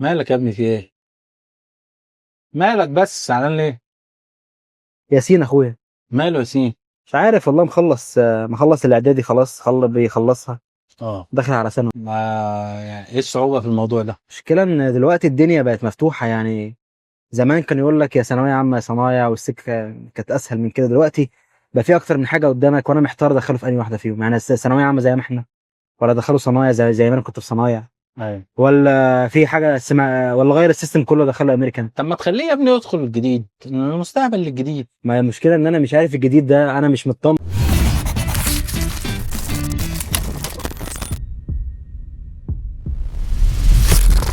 مالك يا ابني في ايه؟ مالك بس زعلان ليه؟ ياسين اخويا. ماله يا سين؟ مش عارف والله، مخلص الاعدادي خلاص، بيخلصها. اه. داخل على ثانوي. ما يعني ايه الصعوبة في الموضوع ده؟ المشكله ان دلوقتي الدنيا بقت مفتوحه يعني. زمان كان يقول لك يا ثانويه عامه يا صنايع، والسكه كانت اسهل من كده. دلوقتي بقى في اكتر من حاجه قدامك، وانا محتار ادخله في انهي واحده فيهم. يعني ثانويه عامه زي ما احنا، ولا ادخله صنايع زي ما انا كنت في صنايع، ايوه. ولا في حاجه ولا غير السيستم كله دخله امريكان. طب ما تخليه يا ابني يدخل الجديد، المستقبل الجديد. ما هي المشكله ان انا مش عارف الجديد ده، انا مش مطمن.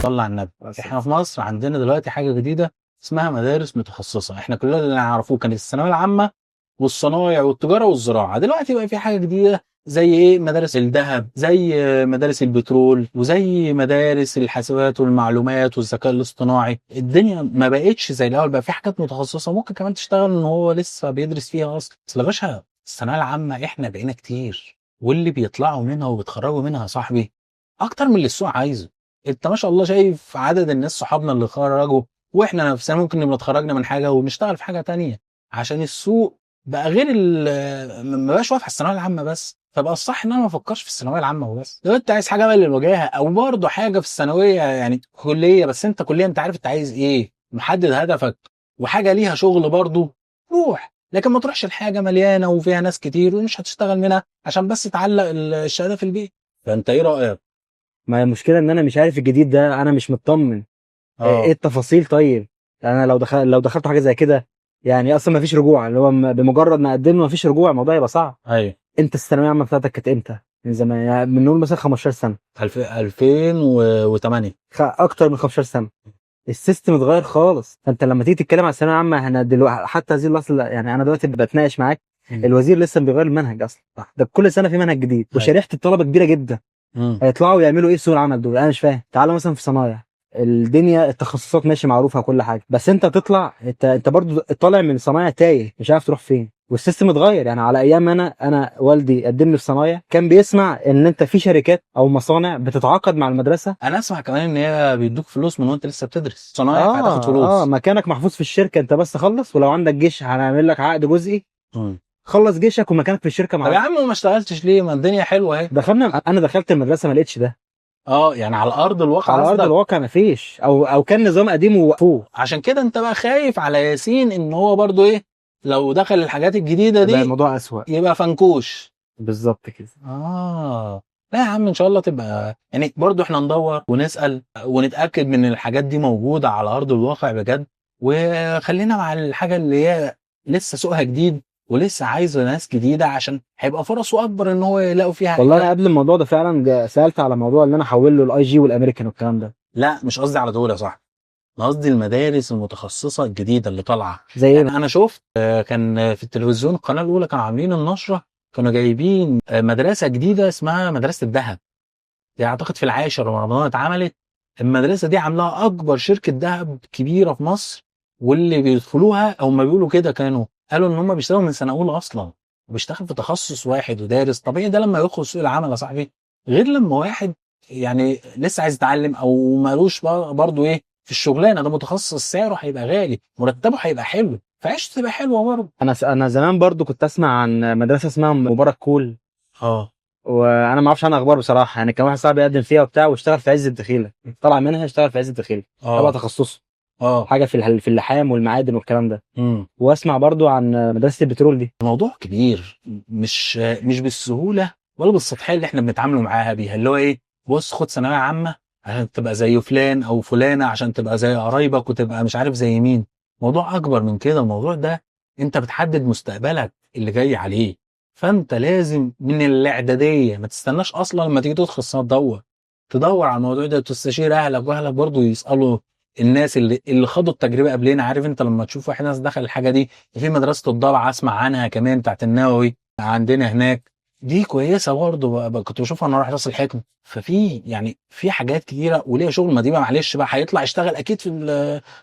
طلع النبي. احنا في مصر عندنا دلوقتي حاجة جديدة اسمها مدارس متخصصة. احنا كلنا اللي نعرفوه كانت الثانوية العامة والصنايع والتجارة والزراعة. دلوقتي بقى في حاجة جديدة زي ايه؟ مدارس الذهب، زي مدارس البترول، وزي مدارس الحاسبات والمعلومات والذكاء الاصطناعي. الدنيا ما بقتش زي الاول، بقى في حاجات متخصصة ممكن كمان تشتغل ان هو لسه بيدرس فيها اصلا. اصل يا باشا الثانوية العامة احنا بقينا كتير، واللي بيطلعوا منها وبيتخرجوا منها يا صاحبي اكتر من اللي السوق عايزه. انت ما شاء الله شايف عدد الناس صحابنا اللي خرجوا، واحنا نفسنا ممكن نبقى اتخرجنا من حاجة ونشتغل في حاجة تانية عشان السوق بقى غير ما بقاش واقف على الثانويه العامه بس. فبقى الصح ان انا ما افكرش في الثانويه العامه وبس. لو انت عايز حاجه بقى للوجاهه او برضه حاجه في الثانويه، يعني كليه، بس انت كليه انت عارف انت عايز ايه، محدد هدفك، وحاجه ليها شغل برضه، روح. لكن ما تروحش الحاجه مليانه وفيها ناس كتير ومش هتشتغل منها عشان بس تعلق الشهاده في البيت. فانت ايه رايك؟ ما هي المشكله ان انا مش عارف الجديد ده، انا مش مطمن. ايه اه. التفاصيل؟ طيب انا لو دخلت حاجه زي كده، يعني اصلا ما فيش رجوع، اللي هو بمجرد ما اقدم ما فيش رجوع، الموضوع يبقى صعب. ايوه. انت الثانويه العامه بتاعتك كانت امتى؟ من زمان يعني، بنقول مثلا 15 سنه. 2008. اكتر من 15 سنه. السيستم اتغير خالص. فانت لما تيجي تتكلم على الثانويه العامه، احنا دلوقتي حتى هذه اللحظه، يعني انا دلوقتي بتناقش معاك، الوزير لسه بيغير المنهج اصلا. ده كل سنه في منهج جديد، ايوه. وشريحه الطلبه كبيره جدا. امم. هيطلعوا يعملوا ايه في سوق العمل دول؟ انا مش فاهم. تعالوا مثلا في صنايع، الدنيا التخصصات ماشي معروفه وكل حاجه، بس انت تطلع، انت برضو طالع من صنايع تايه، مش عارف تروح فين. والسيستم اتغير. يعني على ايام انا والدي قدم لي في صنايع، كان بيسمع ان انت في شركات او مصانع بتتعاقد مع المدرسه. انا اسمع كمان ان هي بيدوك فلوس من وانت لسه بتدرس صنايع فهتاخد فلوس. مكانك محفوظ في الشركه، انت بس خلص، ولو عندك جيش هنعمل لك عقد جزئي. مم. خلص جيشك ومكانك في الشركه طب يا معروف. عم وما اشتغلتش ليه؟ ما الدنيا حلوه اهي. انا دخلت المدرسه ما لقيتش ده. اه يعني على ارض الواقع على ارض قصدك. الواقع مفيش، او كان نظام قديم ووقفوه. عشان كده انت بقى خايف على ياسين ان هو برضو ايه، لو دخل الحاجات الجديده يبقى دي الموضوع اسوأ. يبقى فنكوش. بالظبط كده. اه. لا يا عم ان شاء الله تبقى، يعني برضو احنا ندور ونسال ونتاكد من الحاجات دي موجوده على ارض الواقع بجد. وخلينا مع الحاجه اللي هي لسه سوقها جديد ولسه عايزه ناس جديده، عشان هيبقى فرصه اكبر ان هو يلاقوا فيها والله انا حاجه. قبل الموضوع ده فعلا سالت على موضوع ان انا احول له الاي جي والامريكان والكلام ده. لا مش قصدي على دول يا صاحبي، انا قصدي المدارس المتخصصه الجديده اللي طالعه. زي ايه؟ يعني انا شفت كان في التلفزيون القناه الاولى كانوا عاملين النشره، كانوا جايبين مدرسه جديده اسمها مدرسه الذهب. دي اعتقد في العاشر رمضان اتعملت. المدرسه دي عاملاها اكبر شركه ذهب كبيره في مصر، واللي بيدخلوها هم بيقولوا كده، قالوا ان هم بيشتغلوا من سنه اولى اصلا، وبيشتغل في تخصص واحد ودارس. طبيعي ده لما يدخل سوق العمل يا صاحبي، غير لما واحد يعني لسه عايز يتعلم او مالوش برضه ايه في الشغلانه. ده متخصص سعره هيبقى غالي، مرتبه هيبقى حلو، فعيشته تبقى حلوه برضه. انا زمان برضو كنت اسمع عن مدرسه اسمها مبارك كول، اه. وانا ما اعرفش عنها اخبار بصراحه. يعني كان واحد صاحبي يقدم فيها وبتاع، واشتغل في عز الدخيله. طلع منها اشتغل في عز الدخيله، تبع اه. تخصصه، اه. حاجه في اللحام والمعادن والكلام ده. امم. واسمع برضو عن مدرسه البترول دي. الموضوع كبير، مش بالسهوله ولا بالسطحيه اللي احنا بنتعاملوا معاها بيها، اللي هو ايه، بص خد ثانويه عامه عشان تبقى زي فلان او فلانه، عشان تبقى زي قرايبك وتبقى مش عارف زي مين. موضوع اكبر من كده. الموضوع ده انت بتحدد مستقبلك اللي جاي عليه. فانت لازم من الاعداديه ما تستناش اصلا لما تيجي تدخل السنه تدور على الموضوع ده، وتستشير اهلك، واهلك برضو يسالوا الناس اللي خدوا التجربه قبلنا. عارف انت لما تشوف واحد ناس دخل الحاجه دي، في مدرسه الضبع اسمع عنها كمان بتاعت النووي عندنا هناك، دي كويسه برضه كنت بشوفها انا رايح راس الحكمه. ففي يعني في حاجات كتيره وليها شغل. ما دي بقى معلش بقى هيطلع يشتغل اكيد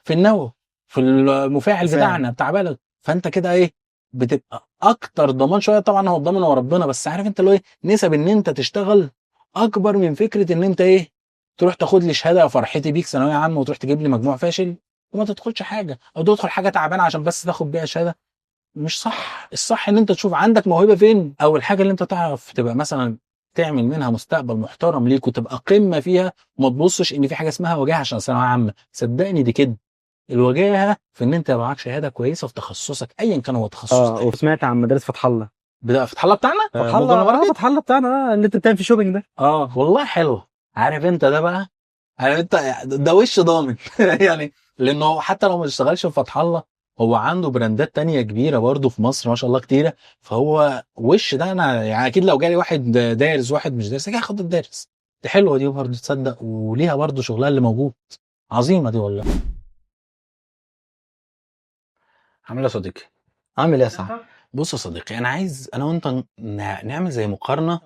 في النووي، في المفاعل فعلا. بتاعنا بتاع بلد. فانت كده ايه، بتبقى اكتر ضمان شويه. طبعا هو الضامن هو ربنا، بس عارف انت اللي هو ايه، نسب ان انت تشتغل اكبر من فكره ان انت ايه تروح تاخد لي شهاده يا فرحتي بيك ثانويه عامه وتروح تجيب لي مجموع فاشل وما تدخلش حاجه، او تدخل حاجه تعبانه عشان بس تاخد بيها شهاده. مش صح. الصح ان انت تشوف عندك موهبه فين، او الحاجه اللي انت تعرف تبقى مثلا تعمل منها مستقبل محترم ليك وتبقى قمه فيها، وما تبصش ان في حاجه اسمها وجاهه عشان ثانويه عامه. صدقني دي كده. الوجاهه في ان انت يبقى معاك شهاده كويسه في تخصصك ايا كان هو تخصصك. وسمعت عن مدارس فتح الله. بدأ فتح الله بتاعنا، فتح موجودة الله ماركت. فتح الله بتاعنا اللي انت بتعمل في شوبينج ده. والله حلو. عارف انت ده بقى، عارف انت ده وش ضامن يعني، لانه هو حتى لو ما اشتغلش في فتح الله هو عنده براندات تانية كبيرة برضه في مصر ما شاء الله كتيرة. فهو وش ده، انا يعني اكيد لو جالي واحد دارس واحد مش دارس اكيد هاخد الدارس. دي حلوة دي برضه تصدق، وليها برضه شغلها اللي موجود. عظيمة دي والله. عامل يا صديقي؟ عامل ايه يا صاحبي؟ بص يا صديقي، انا عايز انا وانت نعمل زي مقارنه.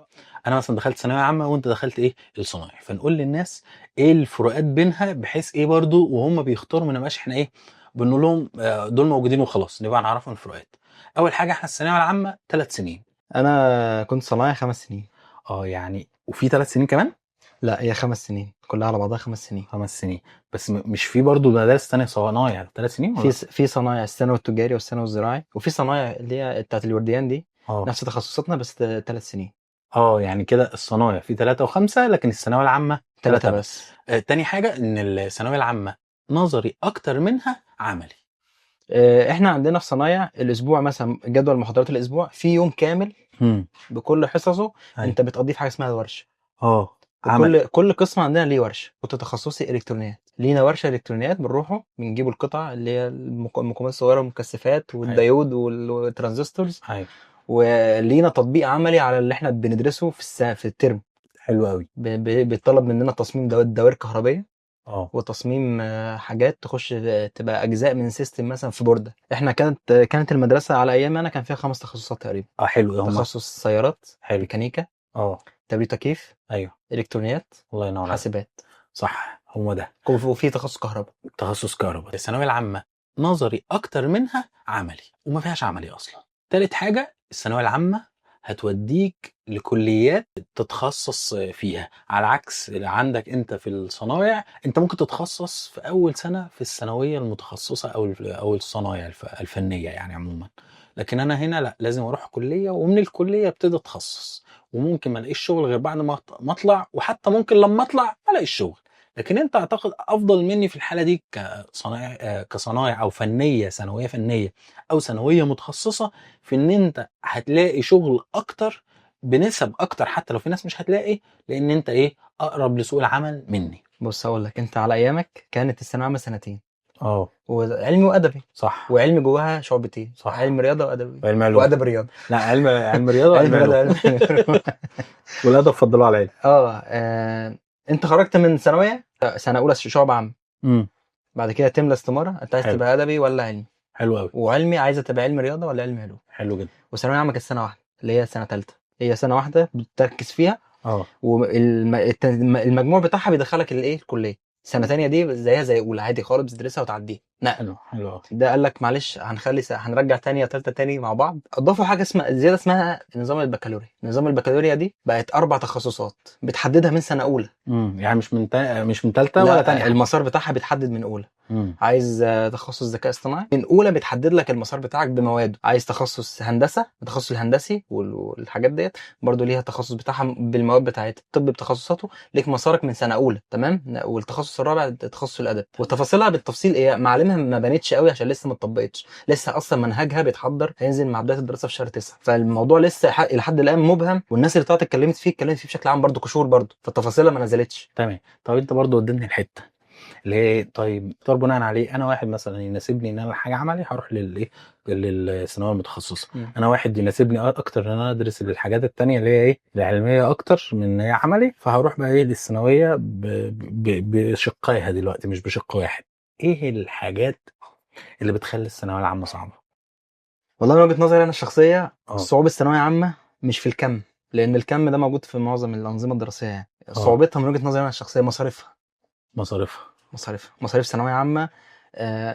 انا مثلا دخلت ثانويه عامه وانت دخلت ايه الصناعي، فنقول للناس ايه الفروقات بينها، بحيث ايه برضو وهم بيختاروا ما نبقاش احنا ايه بنقول لهم دول موجودين وخلاص، نبقى نعرفهم الفروقات. اول حاجه احنا الثانويه العامه 3 سنين. انا كنت صنايعي 5 سنين. يعني وفي 3 سنين كمان. لا هي 5 سنين كلها على بعضها 5 سنين. 5 سنين بس مش في برضو مدارس ثانيه صنايع 3 سنين ولا؟ في صنايع الثانوي التجاري والثانوي الزراعي، وفي صنايع اللي هي بتاعت الورديان دي نفس تخصصاتنا بس 3 سنين. يعني كده الصنايع في 3 و5، لكن الثانويه العامه 3 بس. تاني حاجه ان الثانويه العامه نظري اكتر منها عملي. احنا عندنا في صنايع الاسبوع مثلا جدول محاضرات الاسبوع في يوم كامل بكل حصصه. انت بتقضيه في حاجه اسمها الورشه. كل قسم عندنا ليه ورشه. كنت تخصصي الكترونيات، لينا ورشه الكترونيات بنروحوا بنجيب القطع اللي هي المكونات الصغيره والمكثفات والديود والترانزستورز. ولينا تطبيق عملي على اللي احنا بندرسه في الترم. حلو قوي. بيطلب مننا تصميم دوائر كهربيه وتصميم حاجات تخش تبقى اجزاء من سيستم مثلا في بورده. احنا كانت المدرسه على ايام انا كان فيها 5 تخصصات تقريبا. حلو. تخصص سيارات، حلو. ميكانيكا، تبريد تكييف، ايوه، الكترونيات، الله ينور، حاسبات. صح، هو ده. وفي تخصص كهرباء. الثانويه العامه نظري اكتر منها عملي، وما فيهاش عملي اصلا. تالت حاجه الثانويه العامه هتوديك لكليات تتخصص فيها، على عكس اللي عندك انت في الصنايع. انت ممكن تتخصص في اول سنه في الثانويه المتخصصه او الصنايع الفنيه يعني عموما. لكن انا هنا لا، لازم اروح كليه، ومن الكليه ابتدي اتخصص، وممكن ما الاقيش شغل غير بعد ما اطلع، وحتى ممكن لما اطلع ما الاقيش شغل. لكن انت اعتقد افضل مني في الحاله دي كصنايع او فنيه، ثانويه فنيه او ثانويه متخصصه، في ان انت هتلاقي شغل اكتر بنسب اكتر، حتى لو في ناس مش هتلاقي، لان انت اقرب لسوق العمل مني. بص اقول لك، انت على ايامك كانت الثانويه عامه 2 سنين. وعلمي وادبي. صح. وعلمي جواها شعبتين. صح. علم رياضه وادبي. وعلم علوم. وادب رياضه. لا، علم رياضه وعلم علوم. والادب فضلوا على العلم. انت خرجت من ثانويه سنه اولى شعب عام. بعد كده تملى استماره، انت عايز تبقى ادبي ولا علمي. حلو قوي. وعلمي عايزه تبقى علم رياضه ولا علم علوم. حلو جدا. وثانويه عامه كانت سنه واحده اللي هي سنه ثالثه، هي سنه واحده بتركز فيها. والمجموع بتاعها بيدخلك الكليه. سنه ثانيه دي زيها زي اولى عادي خالص، بتدرسها وتعديها. حلو. ده قال لك معلش هنرجع ثانيه وثالثه تاني مع بعض. اضافوا حاجه اسمها نظام البكالوريا. نظام البكالوريا دي بقت 4 تخصصات بتحددها من سنه اولى. يعني مش من ثالثه ولا ثانيه. المسار بتاعها بيتحدد من اولى. عايز تخصص ذكاء اصطناعي، من اولى بتحدد لك المسار بتاعك بمواده. عايز تخصص هندسه، التخصص الهندسي والحاجات ديت برضو ليها تخصص بتاعها بالمواد بتاعتها. الطب بتخصصاته ليك مسارك من سنه اولى، تمام. والتخصص الرابع تخصص الادب، وتفاصيلها بالتفصيل معالمها ما بانتش قوي عشان لسه ما اتطبقتش. لسه اصلا منهجها بيتحضر، هينزل مع بدايه الدراسه في شهر 9. فالموضوع لسه لحد الان مبهم، والناس اللي طلعت اتكلمت فيه بشكل عام برضو كشور برضو، فالتفاصيلها ما نزلتش. تمام. طب انت برضو وديتني الحته اللي هي طيب اختار بناء عليه. انا واحد مثلا يناسبني ان انا حاجه عملي هروح للثانويه المتخصصه. انا واحد يناسبني اكتر ان انا ادرس الحاجات التانية اللي هي العلميه اكتر من ان هي عملي، فهروح بقى للثانويه بشقائها دلوقتي، مش بشق واحد. ايه الحاجات اللي بتخلي الثانويه العامه صعبه؟ والله من وجهه نظري انا الشخصيه صعوبه الثانويه العامه مش في الكم، لان الكم ده موجود في معظم الانظمه الدراسيه يعني. صعوبتها من وجهه نظري انا الشخصيه مصاريف ثانويه عامه.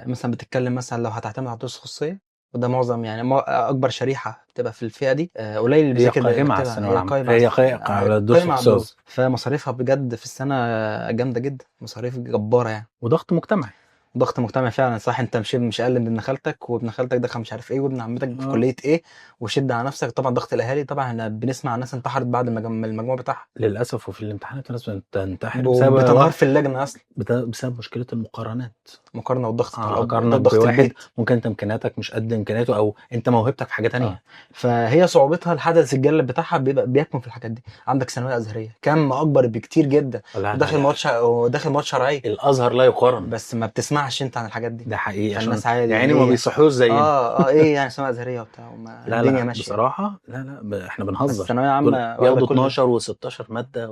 مثلا بتتكلم مثلا لو هتعتمد على دروس خصوصيه وده معظم يعني اكبر شريحه بتبقى في الفئه دي. قليل اللي هي بيذاكر قائمه على بتبقى الثانويه هي العامه، قايمه هي قائمه على الدروس قايمه على الخصوصيه، الدروس، فمصاريفها بجد في السنه جامده جدا، مصاريف جباره يعني. وضغط مجتمعي. ضغط مجتمع فعلا صح. انت مش اقل من ابن خالتك، وابن خالتك دخل مش عارف ايه، وابن عمتك في اه كليه ايه، وشد على نفسك. طبعا ضغط الاهالي، طبعا احنا بنسمع عن ناس انتحرت بعد المجموع بتاعها، للاسف، وفي الامتحانات الناس بتنتحر بسبب بتنهار في اللجنه اصلا. بسبب مشكله المقارنات. مقارنه والضغط بتاع الاب، ده قارنك ضغط بواحد البيت. ممكن انت امكانياتك مش قد امكانياته، او انت موهبتك في حاجه اه، تانية. فهي صعوبتها الحدث الجلب بتاعها بيكمن في الحاجات دي. عندك ثانويه ازهريه كم اكبر بكتير جدا، لا لا وداخل لا، وداخل مواد شرعيه، الازهر لا يقارن. بس ما بتسمعش انت عن الحاجات دي. ده حقيقي، عشان فالناس عادي يعني ما ايه. بيصحوش زينا. ايه يعني ثانويه ازهريه وبتاع، لا الدنيا لا ماشيه. بصراحه، لا لا، احنا بس بنهزر. ثانويه دول عامه واخده بياخدوا كل ده. 12 و16 ماده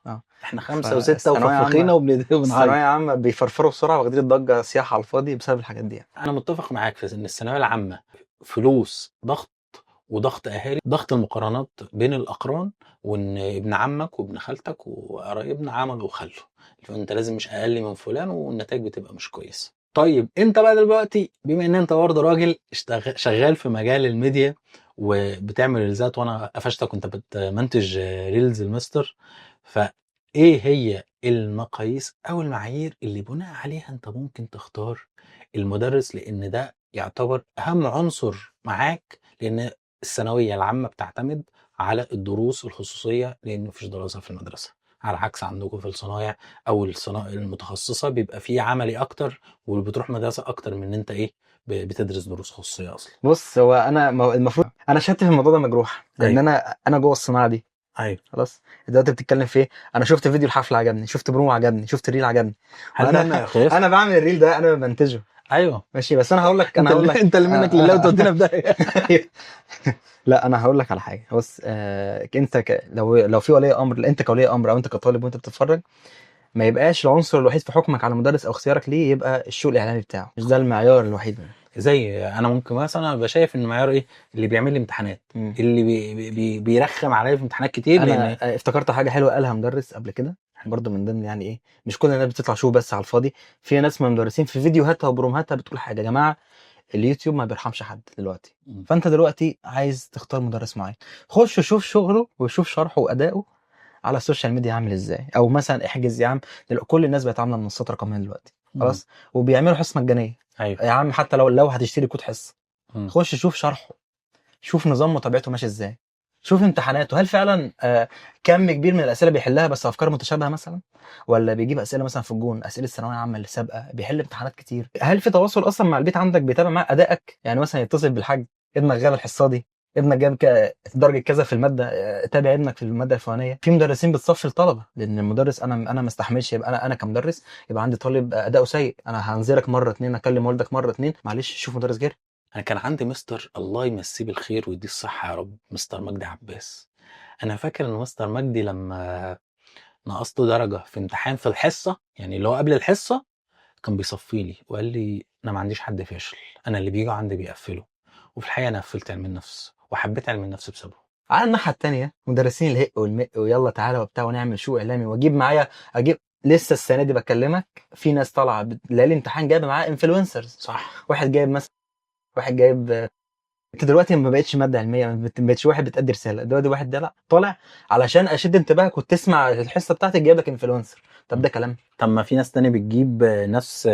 اه، احنا 5 و6 فالثانويه وفرفخينا عامه الثانويه وبنعيط. عامه بيفرفروا بسرعه، واخدين الضجه سياحه على الفاضي بسبب الحاجات دي يعني. انا متفق معاك في ان الثانويه العامه فلوس، ضغط، وضغط اهالي، ضغط المقارنات بين الاقران، وان ابن عمك وابن خالتك وقرايبنا عملوا وخلوا، فانت لازم مش اقل من فلان، والنتائج بتبقى مش كويسه. طيب انت بقى دلوقتي، بما ان انت برضه راجل شغال في مجال الميديا وبتعمل ريلزات، وانا قفشتك وانت بتمنتج ريلز المستر، فايه هي المقاييس او المعايير اللي بناء عليها انت ممكن تختار المدرس؟ لان ده يعتبر اهم عنصر معاك، لان الثانويه العامه بتعتمد على الدروس الخصوصيه، لان مفيش دراسه في المدرسه، على عكس عندكم في الصنايع او الصنايع المتخصصه بيبقى فيه عملي اكتر، وبتروح مدرسه اكتر من ان انت ايه بتدرس دروس خصوصيه اصلا. بص، هو انا المفروض انا شهادتي في الموضوع ده مجروح، لان ايوه انا جوه الصناعه دي. ايوه. خلاص، دلوقتي بتتكلم في ايه؟ انا شفت فيديو الحفله عجبني، شفت برومو عجبني، شفت الريل عجبني، هل ده وانا مقياس؟ انا بعمل الريل ده، انا بنتجه. ايوه. ماشي، بس انا هقول لك انت انا هقول لك انت اللي منك لله وتودينا في داهيه. لا، انا هقول لك على حاجه. بص، انت لو في ولي امر، انت كولي امر او انت كطالب وانت بتتفرج، ما يبقاش العنصر الوحيد في حكمك على مدرس او اختيارك ليه يبقى الشو الاعلامي بتاعه، مش ده المعيار الوحيد. زي انا ممكن مثلا ابقى شايف ان معيار ايه؟ اللي بيعمل لي امتحانات، مم. اللي بيرخم عليا في امتحانات كتير، لان انا افتكرت حاجه حلوه قالها مدرس قبل كده، برضه من ضمن يعني ايه، مش كل الناس بتطلع شو بس على الفاضي. في ناس من المدرسين في فيديوهاتها وبرومهاتها بتقول حاجه: يا جماعه، اليوتيوب ما بيرحمش حد دلوقتي. فانت دلوقتي عايز تختار مدرس معين، خش شوف شغله وشوف شرحه وادائه على السوشيال ميديا عامل ازاي، او مثلا احجز يا عم. كل الناس بقت عامله منصات رقميه دلوقتي، خلاص، وبيعملوا حصه مجانيه. ايوه. يا عم حتى لو هتشتري كود حصه، خش شوف شرحه، شوف نظام متابعته ماشي ازاي، شوف امتحاناته، هل فعلا كم كبير من الاسئله بيحلها بس افكار متشابهه مثلا، ولا بيجيب اسئله مثلا في الجون، اسئله الثانويه العامه اللي سابقه، بيحل امتحانات كتير. هل في تواصل اصلا مع البيت عندك بيتابع مع ادائك؟ يعني مثلا يتصل بالحاج: ابنك غاب الحصه دي، ابنك جاب درجه كذا في الماده، تابع ابنك في الماده الفلانيه. في مدرسين بتصفي الطلبه، لان المدرس انا ما استحملش يبقى انا كمدرس يبقى عندي طالب اداؤه سيء، انا هنزلك مره اتنين، اكلم والدك مره اتنين، معلش شوف مدرس غير. انا كان عندي مستر الله يمسيه بالخير ويديه الصحه يا رب، مستر مجدي عباس. انا فاكر ان مستر مجدي لما نقصت درجه في امتحان في الحصه، يعني اللي هو قبل الحصه، كان بيصفي لي وقال لي انا ما عنديش حد فاشل، انا اللي بيجوا عندي بيقفلوا. وفي الحقيقه انا قفلت علم النفس وحبيت علم النفس بسببه. على الناحيه التانيه مدرسين الهق والمق ويلا تعالى وبتاع ونعمل شو اعلامي، واجيب معايا لسه السنه دي بكلمك في ناس طالعه ليالي امتحان جايبه معاها انفلونسرز. صح. واحد جايب مثلا، واحد جايب انت دلوقتي ما بقتش ماده علميه، ما بقتش واحد بتأدي رساله، دلوقتي واحد ده لا طالع علشان اشد انتباهك وتسمع الحصه بتاعتك جايب لك انفلونسر. طب ده كلام؟ طب ما في ناس تانية بتجيب ناس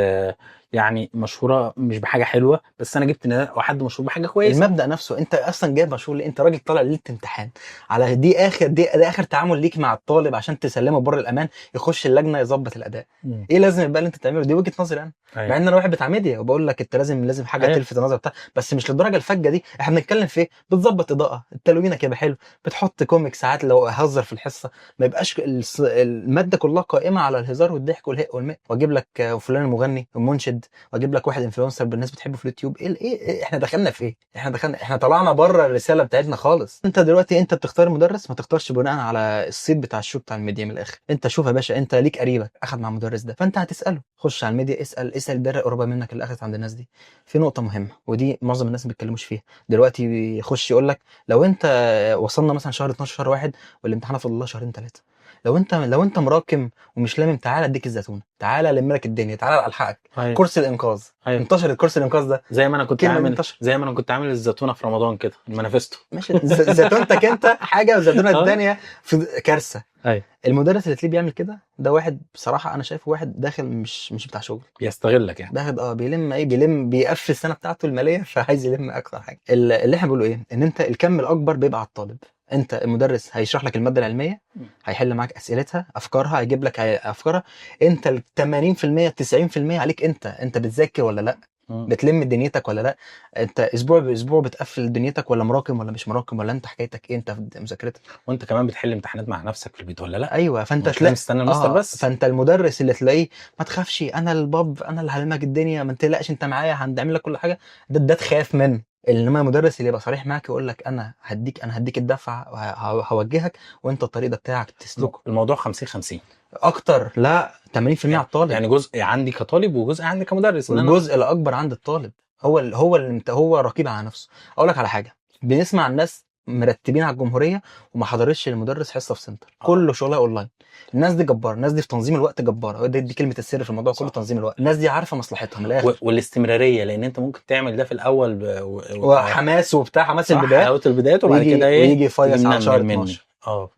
يعني مشهورة مش بحاجة حلوة، بس أنا جبت واحد مشهور بحاجة كويسة. المبدأ نفسه، انت اصلا جايب مشهور ليه؟ انت راجل طالع ليله امتحان، على دي اخر ده اخر تعامل ليك مع الطالب عشان تسلمه بره الامان، يخش اللجنه يظبط الاداء. ايه لازم يبقى اللي انت تعمله؟ دي وجهه نظري انا. أيوة. مع ان انا واحد بتاع ميديا وبقول لك انت لازم حاجه أيوة. تلفت النظر بتاع، بس مش للدرجه الفجه دي. احنا بنتكلم في ايه؟ بتظبط اضاءه، تلوينك يبقى حلو، بتحط كوميك ساعات لو اهزر في الحصه، ما يبقاش الماده كلها قائمه على الهزار والضحك والهق والماء، واجيب لك فلان المغني المنشد، واجيب لك واحد انفلونسر بالناس بتحبه في اليوتيوب. إيه احنا دخلنا في ايه؟ احنا طلعنا بره الرساله بتاعتنا خالص. انت دلوقتي انت بتختار مدرس، ما تختارش بناء على الصيت بتاع الشو بتاع الميديا. من الاخر انت شوف يا باشا، انت ليك قريبك اخد مع المدرس ده، فانت هتساله. خش على الميديا، اسال الدايره القريبه منك اللي اخذت عند الناس دي. في نقطه مهمه ودي معظم الناس ما بيتكلموش فيها دلوقتي، يخش يقول لك: لو انت وصلنا مثلا شهر 12 شهر واحد والامتحانات فاضل لها شهرين ثلاثه، لو انت مراكم ومش لامم، تعالى اديك الزيتونه، تعالى الم لك الدنيا، تعالى الحقك. كرسي الانقاذ انتشر، كرسي الانقاذ ده زي ما انا كنت كلمة عامل انتشر. زي ما انا كنت عامل الزيتونه في رمضان كده، المانيفستو. ماشي، زيتونتك انت حاجه والزيتونه الثانيه في كارثه. ايوه، المدرس اللي تلاقيه بيعمل كده ده واحد بصراحه انا شايفه واحد داخل مش بتاع شغل، بيستغلك يعني. داخل بيقفل السنه بتاعته الماليه، فعايز يلم اكتر حاجه. اللي احنا بنقوله ايه، ان انت الكم الاكبر بيبقى على الطالب. انت المدرس هيشرح لك الماده العلميه، هيحل معاك اسئلتها افكارها، هيجيب لك افكارها. انت ال 80% 90% عليك، انت بتذاكر ولا لا، بتلم دنيتك ولا لا، انت اسبوع باسبوع بتقفل دنيتك ولا مراكم ولا مش مراكم، ولا انت حكايتك ايه انت في مذاكرتك. وانت كمان بتحل امتحانات مع نفسك في البيت ولا لا؟ ايوه، فانت مش لازم تستنى المستر بس. فانت المدرس اللي تلاقيه ما تخافش، انا الباب، انا اللي هلمك الدنيا، ما تقلقش انت معايا، هنعمل لك كل حاجه، ده تخاف منه. انما المدرس اللي يبقى صريح معاك يقول لك انا هديك الدفعه وهوجهك، وانت الطريق ده بتاعك تسلكه. الموضوع 50-50 اكتر، لا 80% على الطالب. يعني جزء عندي كطالب وجزء عندي كمدرس. والجزء الاكبر عند الطالب، هو رقيب على نفسه. اقول لك على حاجه، بنسمع الناس مرتبين على الجمهوريه وما حضرتش المدرس حصه في سنتر، كله شغلها اونلاين. الناس دي جبار، الناس دي في تنظيم الوقت جبار، دي كلمه السر في الموضوع كله، تنظيم الوقت. الناس دي عارفه مصلحتها من الاخر. والاستمراريه، لان انت ممكن تعمل ده في الاول وحماس وبتاع، حماس البدايات، حلاوه البدايات، وبعد كده ايه، ويجي يفيص على شهر 12.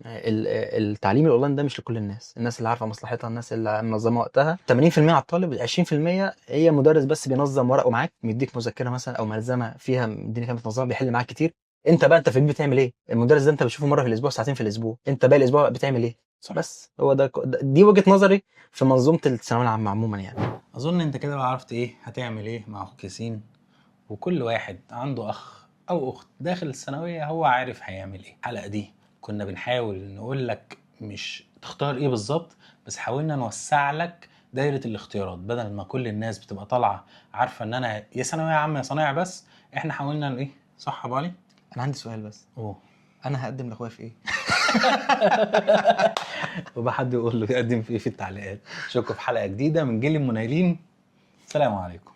التعليم الاونلاين ده مش لكل الناس اللي عارفه مصلحتها، الناس اللي منظمه وقتها. 80% على الطالب، 20% هي مدرس بس بينظم ورقه معاك، مديك مذكره مثلا او ملزمه فيها الدنيا كانت متنظمه، بيحل معاك كتير. انت بقى انت في البيت بتعمل ايه؟ المدرس ده انت بتشوفه مره في الاسبوع، ساعتين في الاسبوع، انت باقي الاسبوع بتعمل ايه؟ صح. بس هو دي وجهه نظري في منظومه الثانويه العامه عموما يعني. اظن انت كده بقى عرفت ايه هتعمل ايه مع اخوك ياسين، وكل واحد عنده اخ او اخت داخل الثانويه هو عارف هيعمل ايه. الحلقه دي كنا بنحاول نقول لك مش تختار ايه بالظبط، بس حاولنا نوسع لك دايره الاختيارات، بدل ما كل الناس بتبقى طالعه عارفه ان انا يا ثانويه عامه يا صنايع بس. احنا حاولنا ايه، صح يا ابو علي؟ انا عندي سؤال بس، انا هقدم لاخويا في ايه؟ وبقى حد يقول له يقدم في ايه في التعليقات. اشوفكم في حلقه جديده من جيل المنايلين. السلام عليكم.